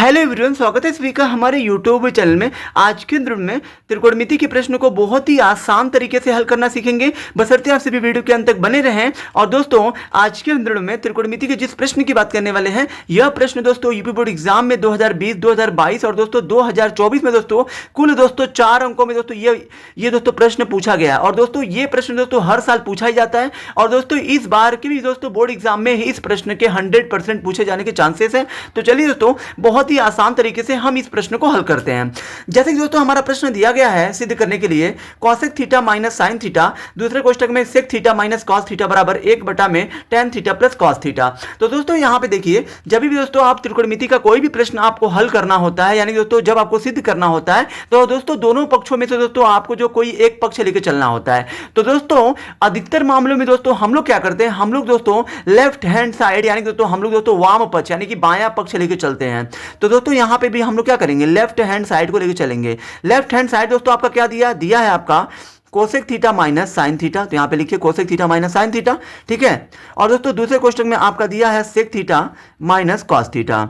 Hello everyone, स्वागत है सभी का हमारे यूट्यूब चैनल में। आज के दिन में त्रिकोणमिति के प्रश्न को बहुत ही आसान तरीके से हल करना सीखेंगे, बशर्ते आप सभी वीडियो के अंत तक बने रहें। और दोस्तों, आज के दिन में त्रिकोणमिति के जिस प्रश्न की बात करने वाले हैं, यह प्रश्न दोस्तों यूपी बोर्ड एग्जाम में 2020, 2022 और दोस्तों 2024 में दोस्तों कुल दोस्तों 4 अंकों में दोस्तों ये दोस्तों प्रश्न पूछा गया। और दोस्तों ये प्रश्न दोस्तों हर साल पूछा ही जाता है और दोस्तों इस बार के भी दोस्तों बोर्ड एग्जाम में इस प्रश्न के 100% पूछे जाने के चांसेस है। तो चलिए दोस्तों, बहुत ही आसान तरीके से हम इस प्रश्न को हल करते हैं। जैसे कि दोस्तों हमारा प्रश्न दिया गया है सिद्ध करने के लिए cosec theta minus sin theta, दूसरे कोष्टक में sec theta minus cos theta बराबर 1 में tan theta plus cos theta. तो दोस्तों यहां पे देखिए, जब भी दोस्तों आप त्रिकोणमिति का कोई भी प्रश्न आपको हल करना होता है, यानी दोस्तों जब आपको सिद्ध करना होता है, तो दोस्तों दोनों पक्षों में से दोस्तों आपको जो कोई एक पक्ष लेकर चलना होता है। तो दोस्तों अधिकतर मामलों में दोस्तों हम लोग क्या करते हैं, हम लोग दोस्तों लेफ्ट हैंड साइड यानी दोस्तों हम लोग दोस्तों वाम पक्ष यानी कि बायां पक्ष लेकर चलते हैं। तो दोस्तों यहां पे भी हम लोग क्या करेंगे, लेफ्ट हैंड साइड को लेकर चलेंगे। लेफ्ट हैंड साइड दोस्तों आपका क्या दिया है आपका cosec theta minus sine theta, तो यहां पे लिखिए cosec theta minus sine theta, ठीक है। और दोस्तों दूसरे कोष्टक में आपका दिया है sec theta minus cos theta.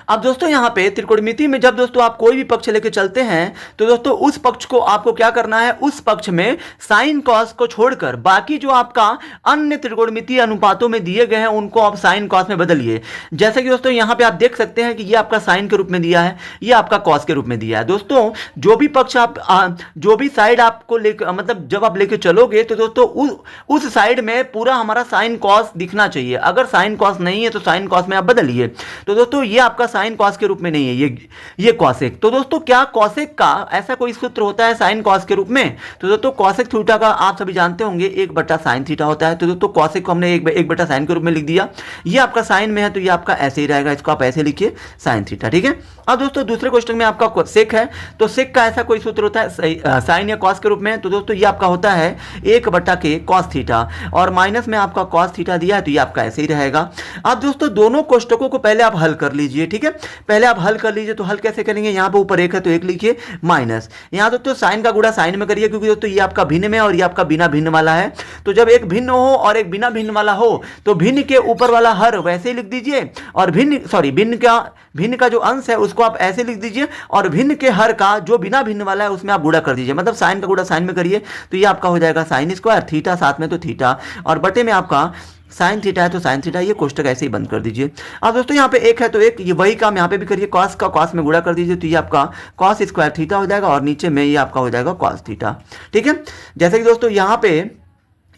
अब दोस्तों यहां पे त्रिकोणमिति में जब दोस्तों आप कोई भी पक्ष लेके चलते हैं, तो दोस्तों उस पक्ष को आपको क्या करना है, उस पक्ष में साइन कॉस को छोड़कर बाकी जो आपका अन्य त्रिकोणमिति अनुपातों में दिए गए हैं उनको आप साइन कॉस में बदलिए। जैसे कि दोस्तों यहां पे आप देख सकते हैं कि ये आपका साइन के रूप में दिया है, ये आपका कॉस के रूप में दिया है। दोस्तों जो भी पक्ष आप जो भी साइड आपको लेकर मतलब जब आप लेके चलोगे, तो दोस्तों उस साइड में पूरा हमारा साइन कॉस दिखना चाहिए। अगर साइन कॉस नहीं है तो साइन कॉस में आप बदलिए। तो दोस्तों ये आपका साइन कॉस के रूप में नहीं है, ये कॉसेक। तो दोस्तों क्या कॉसेक का ऐसा कोई सूत्र होता है साइन कॉस के रूप में? तो दोस्तों कॉसेक थीटा का आप सभी जानते होंगे 1 साइन थीटा होता है। तो दोस्तों कॉसेक को हमने 1 साइन के रूप में लिख दिया। ये आपका साइन में है तो ये आपका ऐसे ही रहेगा, इसको आप ऐसे लिखिए साइन थीटा, ठीक है। अब दोस्तों दूसरे क्वेश्चन में आपका सेक है, तो सेक का ऐसा कोई सूत्र होता है साइन या कॉस के रूप में? तो दोस्तों ये आपका होता है 1 कॉस थीटा, और माइनस में आपका कॉस थीटा दिया है तो ये आपका ऐसे ही रहेगा। अब दोस्तों दोनों कोष्टकों को पहले आप हल कर लीजिए, ठीक है। पहले आप हल कर लीजिए। तो हल कैसे करेंगे, यहां पे ऊपर 1 है तो 1 लिखिए माइनस, यहां दोस्तों साइन का गुणा साइन में करिए, क्योंकि दोस्तों ये आपका भिन्न में और ये आपका बिना भिन्न वाला है। तो जब एक भिन्न हो और एक बिना भिन्न वाला हो, तो भिन्न के ऊपर वाला हर वैसे ही लिख दीजिए, और भिन्न का जो अंश है उसको आप ऐसे लिख दीजिए, और भिन्न के हर का जो बिना भिन्न वाला है उसमें आप गुणा कर दीजिए। मतलब साइन का गुणा साइन में करिए तो ये आपका हो जाएगा साइन स्क्वायर, थीटा साथ में तो थीटा, और बटे में आपका साइन थीटा है तो साइन थीटा। ये कोष्टक ऐसे ही बंद कर दीजिए। अब दोस्तों यहाँ पे 1 है तो 1, ये वही काम यहाँ पे भी करिए, कॉस का कॉस में गुणा कर दीजिए तो ये आपका कॉस स्क्वायर थीटा हो जाएगा, और नीचे में ये आपका हो जाएगा कॉस थीटा, ठीक है। जैसे कि दोस्तों यहाँ पे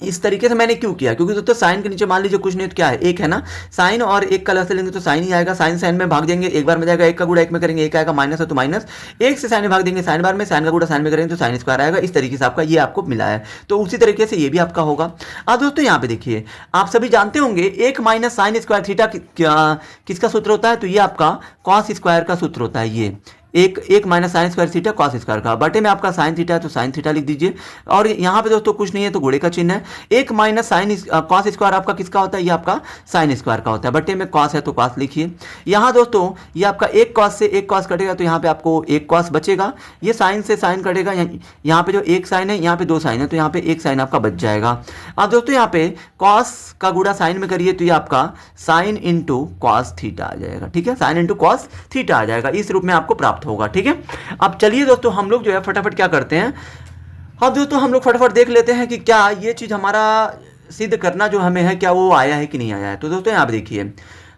इस तरीके से मैंने क्यों किया, क्योंकि दोस्तों साइन के नीचे मान लीजिए कुछ नहीं तो क्या है, 1 है ना, साइन और 1 का लसा लेंगे तो साइन ही आएगा। साइन साइन में भाग देंगे, एक बार में जाएगा, 1 का गुणा 1 में करेंगे 1 आएगा, माइनस है तो माइनस, 1 से साइन में भाग देंगे साइन बार में, साइन का गुणा साइन में करेंगे तो साइन स्क्वायर आएगा। इस तरीके से आपका ये आपको मिला है, तो उसी तरीके से ये भी आपका होगा। अब दोस्तों यहाँ पे देखिए, आप सभी जानते होंगे 1 माइनस साइन स्क्वायर थीटा किसका सूत्र होता है? तो ये आपका कॉस स्क्वायर का सूत्र होता है। ये एक minus sine square theta cos square का, बटे में आपका साइन थीटा है तो साइन थीटा लिख दीजिए, और यहाँ पे दोस्तों कुछ नहीं है तो गुणे का चिन्ह है। 1 माइनस साइन कॉस स्क्वायर आपका किसका होता है? ये आपका साइन स्क्वायर का होता है, बटे में कॉस है तो कॉस लिखिए। यहाँ दोस्तों ये आपका 1 कॉस से 1 कॉस कटेगा तो यहाँ पे आपको 1 कॉस बचेगा, ये साइन से साइन कटेगा, यहाँ पे जो 1 साइन है यहाँ पे 2 साइन है तो यहाँ पे 1 साइन आपका बच जाएगा। अब दोस्तों यहाँ पे कॉस का गुणा साइन में करिए तो ये आपका साइन इंटू कॉस थीटा आ जाएगा, ठीक है, साइन इंटू कॉस थीटा आ जाएगा, इस रूप में आपको प्राप्त होगा, ठीक है। अब चलिए दोस्तों हम लोग जो है फटाफट क्या करते हैं, अब दोस्तों हम लोग फटाफट देख लेते हैं कि क्या ये चीज हमारा सिद्ध करना जो हमें है क्या वो आया है कि नहीं आया है। तो दोस्तों यहाँ पे देखिए,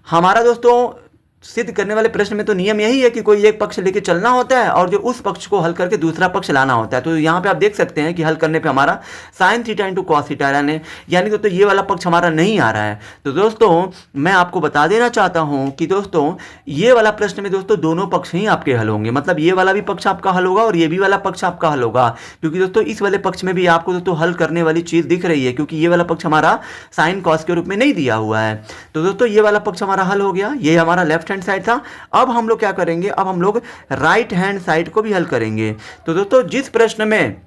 हमारा दोस्तों सिद्ध करने वाले प्रश्न में तो नियम यही है कि कोई एक पक्ष लेके चलना होता है और जो उस पक्ष को हल करके दूसरा पक्ष लाना होता है। तो यहाँ पे आप देख सकते हैं कि हल करने पे हमारा sign theta into cos theta यानी दोस्तों ये वाला पक्ष हमारा नहीं आ रहा है। तो दोस्तों मैं आपको बता देना चाहता हूँ कि दोस्तों ये वाला प्रश्न में दोस्तों दोनों पक्ष ही आपके हल होंगे, मतलब ये वाला भी पक्ष आपका हल होगा और ये भी वाला पक्ष आपका हल होगा, क्योंकि दोस्तों इस वाले पक्ष में भी आपको दोस्तों हल करने वाली चीज दिख रही है, क्योंकि ये वाला पक्ष हमारा साइन कॉस के रूप में नहीं दिया हुआ है। तो दोस्तों ये वाला पक्ष हमारा हल हो गया, ये हमारा लेफ्ट हैंड साइड था। अब हम लोग क्या करेंगे, अब हम लोग राइट हैंड साइड को भी हल करेंगे। तो दोस्तों जिस प्रश्न में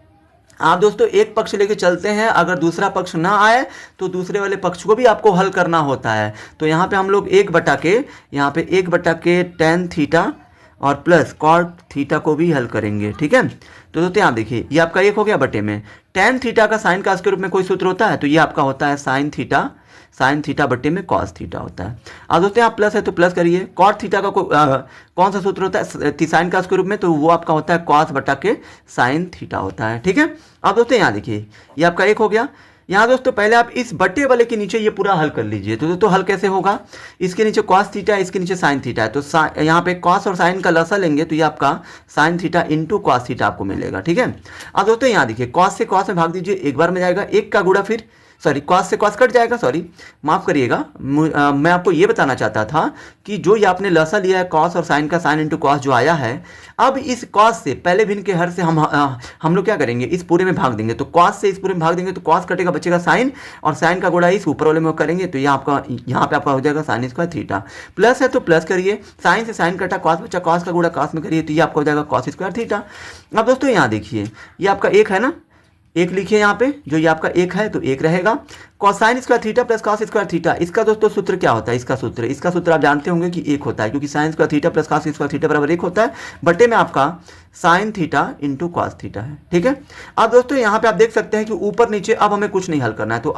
आप दोस्तों एक पक्ष लेके चलते हैं, अगर दूसरा पक्ष ना आए तो दूसरे वाले पक्ष को भी आपको हल करना होता है। तो यहाँ पे हम लोग 1/के tan थीटा और प्लस कॉट थीटा को भी हल करेंगे, ठीक है। तो दोस्तों यहाँ देखिए, ये आपका 1 हो गया, बटे में tan थीटा का साइन का के रूप में कोई सूत्र होता है, तो ये आपका होता है साइन थीटा साइन थीटा बट्टे में कॉस थीटा होता है। अब दोस्तों यहाँ प्लस है तो प्लस करिए। कॉट थीटा का कौन सा सूत्र होता है साइन का स्क्वायर रूट में, तो वो आपका होता है कॉस बटा के साइन थीटा होता है। ठीक है, अब दोस्तों यहाँ देखिए ये आपका एक हो गया। यहाँ दोस्तों पहले आप इस बटे वाले के नीचे ये पूरा हल कर लीजिए। तो दोस्तों हल कैसे होगा, इसके नीचे कॉस थीटा है, इसके नीचे साइन थीटा है, तो यहाँ पे कॉस और साइन का लसा लेंगे तो ये आपका sine theta into cos theta आपको मिलेगा। ठीक है, अब दोस्तों यहाँ देखिए कॉस से कॉस में भाग दीजिए, एक बार में जाएगा, एक का गुणा फिर सॉरी कॉस से कॉस कट जाएगा, सॉरी माफ करिएगा, मैं आपको ये बताना चाहता था कि जो ये आपने लसा लिया है कॉस और साइन का, साइन इंटू कॉस जो आया है, अब इस कॉस से पहले भिन्न के हर से हम लोग क्या करेंगे, इस पूरे में भाग देंगे। तो कॉस से इस पूरे में भाग देंगे तो कॉस कटेगा, बचेगा साइन, और साइन का गुणा इस ऊपर वाले में करेंगे तो यहाँ पे आपका हो जाएगा साइन स्क्वायर थीटा। प्लस है तो प्लस करिए, साइन से साइन कटा, कॉस बचा, कॉस का गुणा कॉस में करिए तो ये आपका हो जाएगा कॉस स्क्वायर थीटा। अब दोस्तों यहाँ देखिए ये आपका एक है ना, एक लिखिए यहाँ पे, जो ये आपका एक है तो एक रहेगा। Cosine square theta plus cos square theta, इसका दोस्तों सूत्र क्या होता है, इसका सूत्र आप जानते होंगे कि एक होता है, क्योंकि sine square theta plus cos square theta बराबर एक होता है, बटे में आपका sine theta into cos theta है। ठीक है, अब दोस्तों यहाँ पे आप देख सकते हैं कि ऊपर नीचे अब हमें कुछ नहीं हल करना है, तो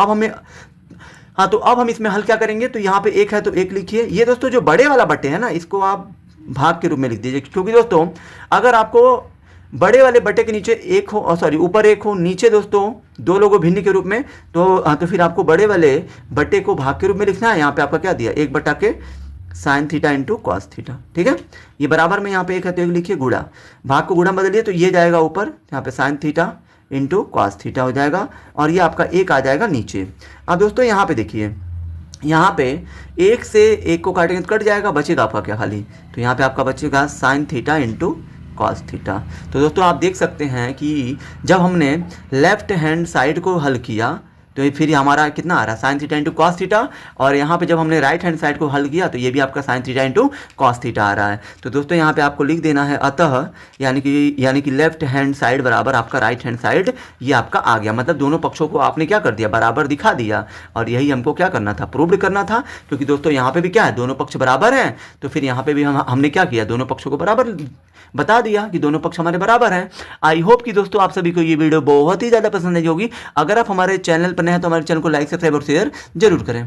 अब हम इसमें हल क्या करेंगे, तो यहाँ पे एक है तो एक लिखिए। ये दोस्तों जो बड़े वाला बटे है ना, इसको आप भाग के रूप में लिख दीजिए, क्योंकि दोस्तों अगर आपको बड़े वाले बटे के नीचे एक हो, सॉरी ऊपर एक हो, नीचे दोस्तों दो लोगों भिन्न के रूप में, तो फिर आपको बड़े वाले बटे को भाग के रूप में लिखना है। यहाँ पे आपका क्या दिया, एक बटा के sign theta into cos theta. ठीक है, ये बराबर में यहाँ पे एक है तो एक लिखिए, गुणा, भाग को गुणा बदलिए तो ये जाएगा ऊपर, यहाँ पे sign theta into cos theta हो जाएगा, और ये आपका एक आ जाएगा नीचे। अब दोस्तों यहाँ पे देखिए, यहाँ पे एक से एक को काटेंगे तो कट जाएगा, बचेगा आपका क्या खाली, तो यहाँ पे आपका बचेगा sign theta into cos theta. तो दोस्तों आप देख सकते हैं कि जब हमने लेफ्ट हैंड साइड को हल किया तो फिर हमारा कितना आ रहा है, sign theta into cos theta, और यहाँ पे जब हमने राइट हैंड साइड को हल किया तो ये भी आपका sine theta into cos theta आ रहा है। तो दोस्तों यहाँ पे आपको लिख देना है अतः, यानी कि लेफ्ट हैंड साइड बराबर आपका राइट हैंड साइड, ये आपका आ गया। मतलब दोनों पक्षों को आपने क्या कर दिया, बराबर दिखा दिया, और यही हमको क्या करना था, प्रूव्ड करना था, क्योंकि दोस्तों यहाँ पे भी क्या है, दोनों पक्ष बराबर हैं, तो फिर यहाँ पे भी हमने क्या किया, दोनों पक्षों को बराबर बता दिया कि दोनों पक्ष हमारे बराबर हैं। आई होप कि दोस्तों आप सभी को ये वीडियो बहुत ही ज़्यादा पसंद आई होगी। अगर आप हमारे चैनल पर नए हैं तो हमारे चैनल को लाइक, सब्सक्राइब और शेयर जरूर करें।